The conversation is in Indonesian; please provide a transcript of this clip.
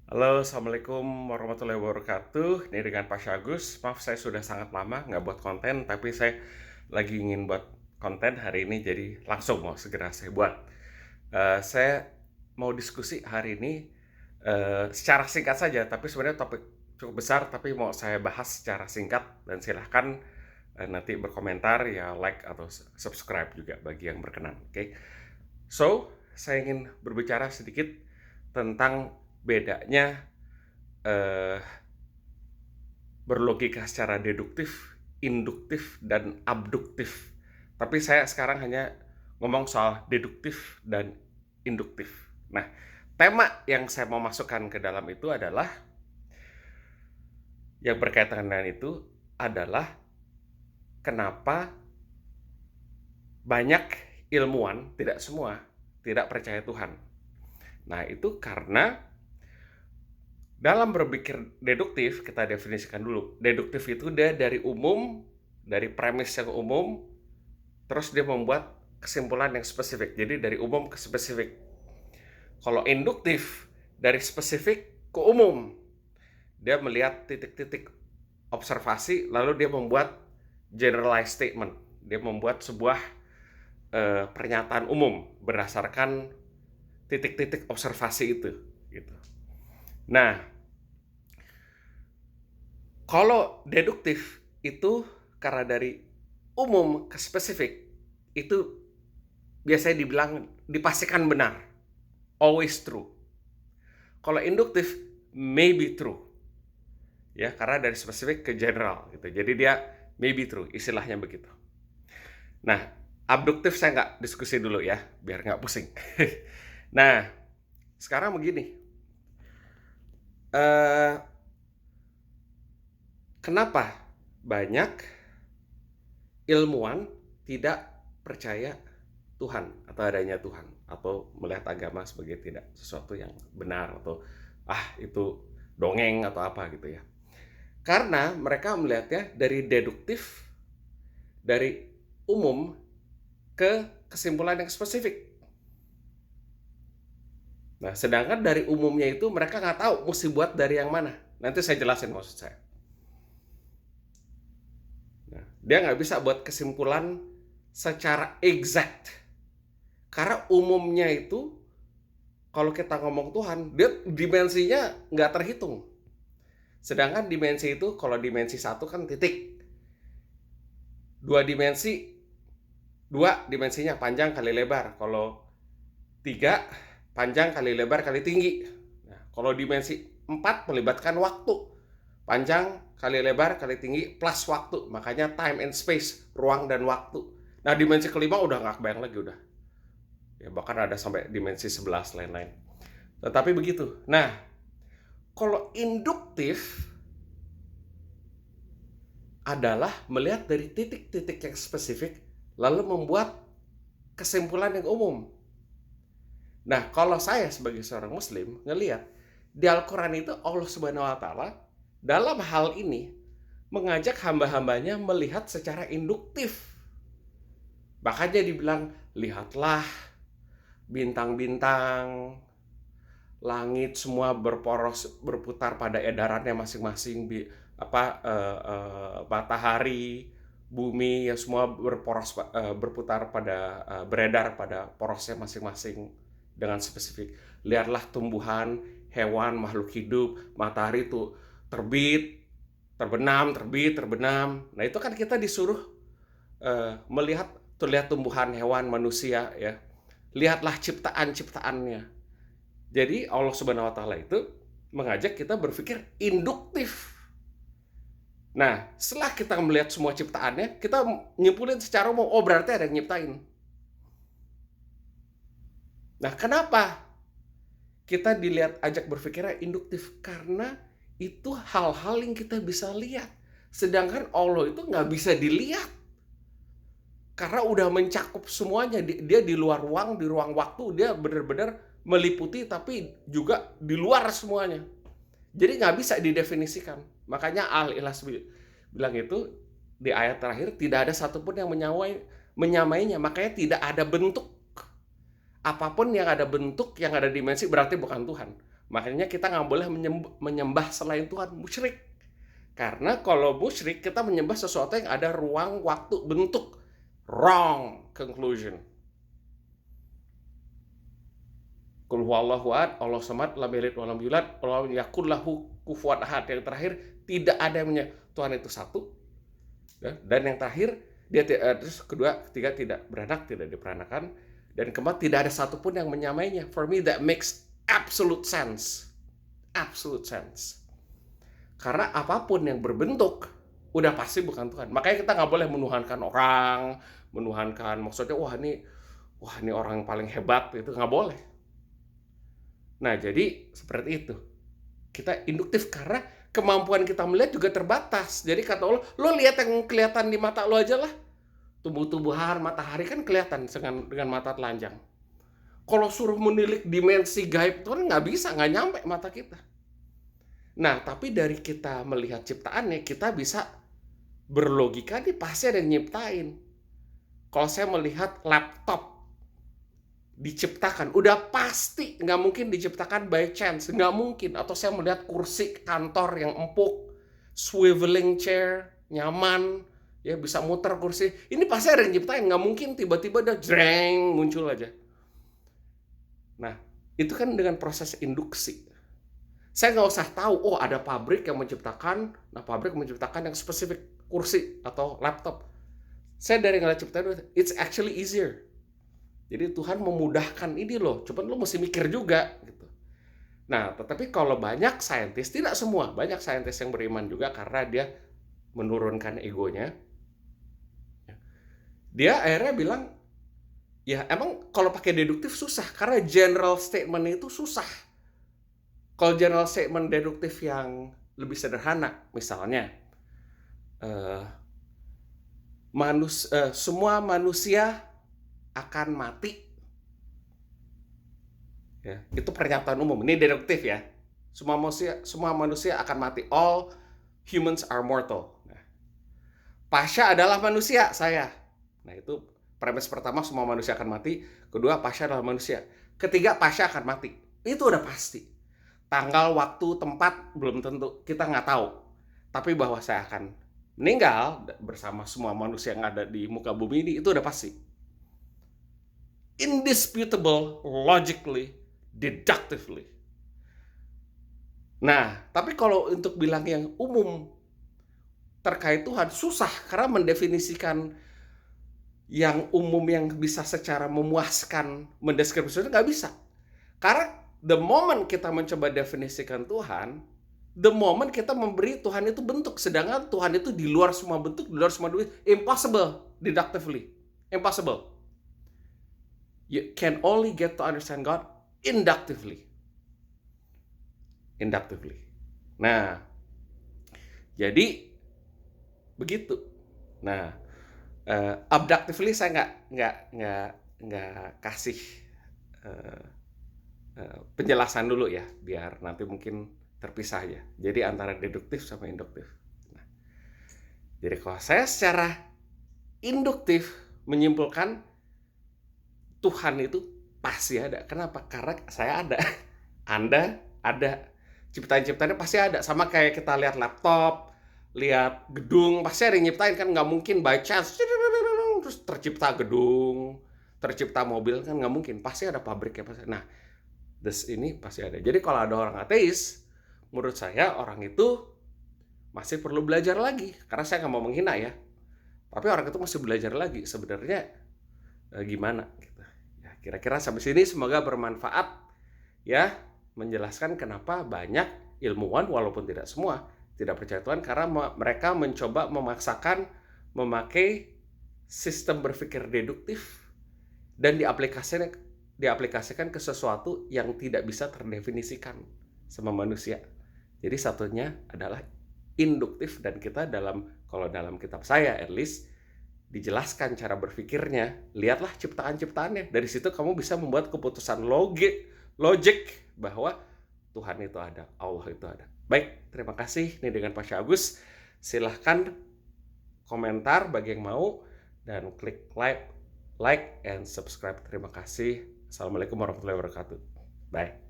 Halo, Assalamualaikum warahmatullahi wabarakatuh. Ini dengan Pak Syagus. Maaf, saya sudah sangat lama nggak buat konten, tapi saya lagi ingin buat konten hari ini, jadi langsung mau segera saya buat. Saya mau diskusi hari ini secara singkat saja, tapi sebenarnya topik cukup besar, tapi mau saya bahas secara singkat, dan silahkan nanti berkomentar, ya like atau subscribe juga bagi yang berkenan. Oke. So, saya ingin berbicara sedikit tentang bedanya eh, berlogika secara deduktif, induktif, dan abduktif. Tapi saya sekarang hanya ngomong soal deduktif dan induktif. Nah, tema yang saya mau masukkan ke dalam itu adalah, yang berkaitan dengan itu adalah kenapa banyak ilmuwan, tidak semua, tidak percaya Tuhan. Nah, itu karena dalam berpikir deduktif, kita definisikan dulu. Deduktif itu dia dari umum, dari premis yang umum, terus dia membuat kesimpulan yang spesifik. Jadi dari umum ke spesifik. Kalau induktif, dari spesifik ke umum. Dia melihat titik-titik observasi, lalu dia membuat generalized statement. Dia membuat sebuah pernyataan umum berdasarkan titik-titik observasi itu. Gitu. Nah, kalau deduktif itu karena dari umum ke spesifik, itu biasanya dibilang dipastikan benar, always true. Kalau induktif, maybe true, ya, karena dari spesifik ke general gitu. Jadi dia maybe true, istilahnya begitu. Nah, abduktif saya nggak diskusi dulu ya, biar nggak pusing. Nah, sekarang begini, eh, kenapa banyak ilmuwan tidak percaya Tuhan atau adanya Tuhan, atau melihat agama sebagai tidak sesuatu yang benar, atau itu dongeng atau apa gitu ya. Karena mereka melihatnya dari deduktif, dari umum ke kesimpulan yang spesifik. Nah, sedangkan dari umumnya itu mereka nggak tahu mesti buat dari yang mana. Nanti saya jelasin maksud saya. Nah, dia nggak bisa buat kesimpulan secara exact. Karena umumnya itu, kalau kita ngomong Tuhan, dia dimensinya nggak terhitung. Sedangkan dimensi itu, kalau dimensi satu kan titik. Dua dimensinya panjang kali lebar. Kalau tiga, panjang kali lebar kali tinggi. Nah, kalau dimensi empat melibatkan waktu. Panjang kali lebar kali tinggi plus waktu. Makanya time and space, ruang dan waktu. Nah, dimensi kelima udah nggak kebayang lagi udah. Ya, bahkan ada sampai dimensi 11 lain-lain. Tetapi begitu. Nah, kalau induktif adalah melihat dari titik-titik yang spesifik lalu membuat kesimpulan yang umum. Nah, kalau saya sebagai seorang muslim ngelihat di Al-Quran itu, Allah Subhanahu wa Ta'ala dalam hal ini mengajak hamba-hambanya melihat secara induktif. Makanya dibilang, lihatlah bintang-bintang, langit semua berputar pada edarannya masing-masing, matahari, bumi, ya semua berputar pada beredar pada porosnya masing-masing dengan spesifik. Lihatlah tumbuhan, hewan, makhluk hidup, matahari itu terbit, terbenam, terbit, terbenam. Nah, itu kan kita disuruh melihat, tuh lihat tumbuhan, hewan, manusia, ya. Lihatlah ciptaan-ciptaannya. Jadi Allah Subhanahu wa Ta'ala itu mengajak kita berpikir induktif. Nah, setelah kita melihat semua ciptaannya, kita nyimpulin secara umum, oh berarti ada yang nyiptain. Nah, kenapa kita ajak berpikirnya induktif? Karena itu hal-hal yang kita bisa lihat. Sedangkan Allah itu nggak bisa dilihat. Karena udah mencakup semuanya. Dia di luar ruang, di ruang waktu, dia benar-benar meliputi, tapi juga di luar semuanya. Jadi nggak bisa didefinisikan. Makanya Al-Ikhlas bilang itu di ayat terakhir, tidak ada satupun yang menyamainya. Makanya tidak ada bentuk. Apapun yang ada bentuk, yang ada dimensi, berarti bukan Tuhan. Makanya kita nggak boleh menyembah selain Tuhan, musyrik. Karena kalau musyrik, kita menyembah sesuatu yang ada ruang, waktu, bentuk. Wrong conclusion. Qul huwallahu ahad, Allah samad, lam yalid walam yulad, walam yakul lahu kufuwan ahad. Yang terakhir, tidak ada yang Tuhan itu satu. Dan yang terakhir, terus kedua, ketiga tidak beranak, tidak diperanakan, dan keempat tidak ada satupun yang menyamainya. For me that makes absolute sense. Absolute sense. Karena apapun yang berbentuk udah pasti bukan Tuhan. Makanya kita nggak boleh menuhankan orang, menuhankan maksudnya wah ini orang yang paling hebat, itu nggak boleh. Nah, jadi seperti itu. Kita induktif karena kemampuan kita melihat juga terbatas. Jadi kata Allah, lo lihat yang kelihatan di mata lo aja lah. Tumbuh-tumbuhan, matahari kan kelihatan dengan mata telanjang. Kalau suruh menilik dimensi gaib itu kan nggak bisa, nggak nyampe mata kita. Nah, tapi dari kita melihat ciptaannya, kita bisa berlogika nih pasti ada yang nyiptain. Kalau saya melihat laptop diciptakan, udah pasti nggak mungkin diciptakan by chance, nggak mungkin. Atau saya melihat kursi kantor yang empuk, swiveling chair, nyaman, ya bisa muter kursi. Ini pasti ada yang nyiptain, nggak mungkin tiba-tiba ada jreng muncul aja. Nah, itu kan dengan proses induksi. Saya nggak usah tahu, oh ada pabrik yang menciptakan, pabrik menciptakan yang spesifik kursi atau laptop. Saya dari ngeliat ciptaan, it's actually easier. Jadi Tuhan memudahkan ini loh, cuman lo mesti mikir juga gitu. Nah, tetapi kalau banyak saintis, tidak semua, banyak saintis yang beriman juga karena dia menurunkan egonya. Dia akhirnya bilang, ya emang kalau pakai deduktif susah, karena general statement itu susah. Kalau general statement deduktif yang lebih sederhana, misalnya, semua manusia akan mati. Ya, itu pernyataan umum. Ini deduktif ya. Semua manusia akan mati. All humans are mortal. Nah, Pasha adalah manusia, saya. Nah, itu premis pertama, semua manusia akan mati. Kedua, Pasha adalah manusia. Ketiga, Pasha akan mati. Itu udah pasti. Tanggal, waktu, tempat belum tentu, kita nggak tahu. Tapi bahwa saya akan meninggal bersama semua manusia yang ada di muka bumi ini, itu udah pasti. Indisputable, logically, deductively. Nah, tapi kalau untuk bilang yang umum terkait Tuhan, susah karena mendefinisikan yang umum yang bisa secara memuaskan mendeskripsikan nggak bisa. Karena the moment kita mencoba definisikan Tuhan, the moment kita memberi Tuhan itu bentuk, sedangkan Tuhan itu di luar semua bentuk, di luar semua duit, impossible deductively, impossible. You can only get to understand God inductively. Inductively. Nah, jadi begitu. Nah, abductively saya nggak kasih penjelasan dulu ya, biar nanti mungkin terpisah ya. Jadi antara deduktif sama induktif. Nah, jadi kalau saya secara induktif menyimpulkan Tuhan itu pasti ada. Kenapa? Karena saya ada. Anda ada. Ciptaan-ciptaannya pasti ada. Sama kayak kita lihat laptop, lihat gedung, pasti ada yang nyiptain kan. Nggak mungkin by chance terus tercipta gedung, tercipta mobil, kan nggak mungkin. Pasti ada pabriknya. Pasti. Nah, ini pasti ada. Jadi kalau ada orang ateis, menurut saya orang itu masih perlu belajar lagi. Karena saya nggak mau menghina ya. Tapi orang itu masih belajar lagi. Sebenarnya gimana gitu. Ya, kira-kira sampai sini semoga bermanfaat ya, menjelaskan kenapa banyak ilmuwan walaupun tidak semua tidak percaya Tuhan karena mereka mencoba memaksakan memakai sistem berpikir deduktif dan diaplikasikan ke sesuatu yang tidak bisa terdefinisikan sama manusia. Jadi satunya adalah induktif, dan kita kalau dalam kitab saya at least dijelaskan cara berpikirnya, lihatlah ciptaan-ciptaannya. Dari situ kamu bisa membuat keputusan logik bahwa Tuhan itu ada, Allah itu ada. Baik, terima kasih. Ini dengan Pasha Agus. Silahkan komentar bagi yang mau dan klik like and subscribe. Terima kasih. Assalamualaikum warahmatullahi wabarakatuh. Bye.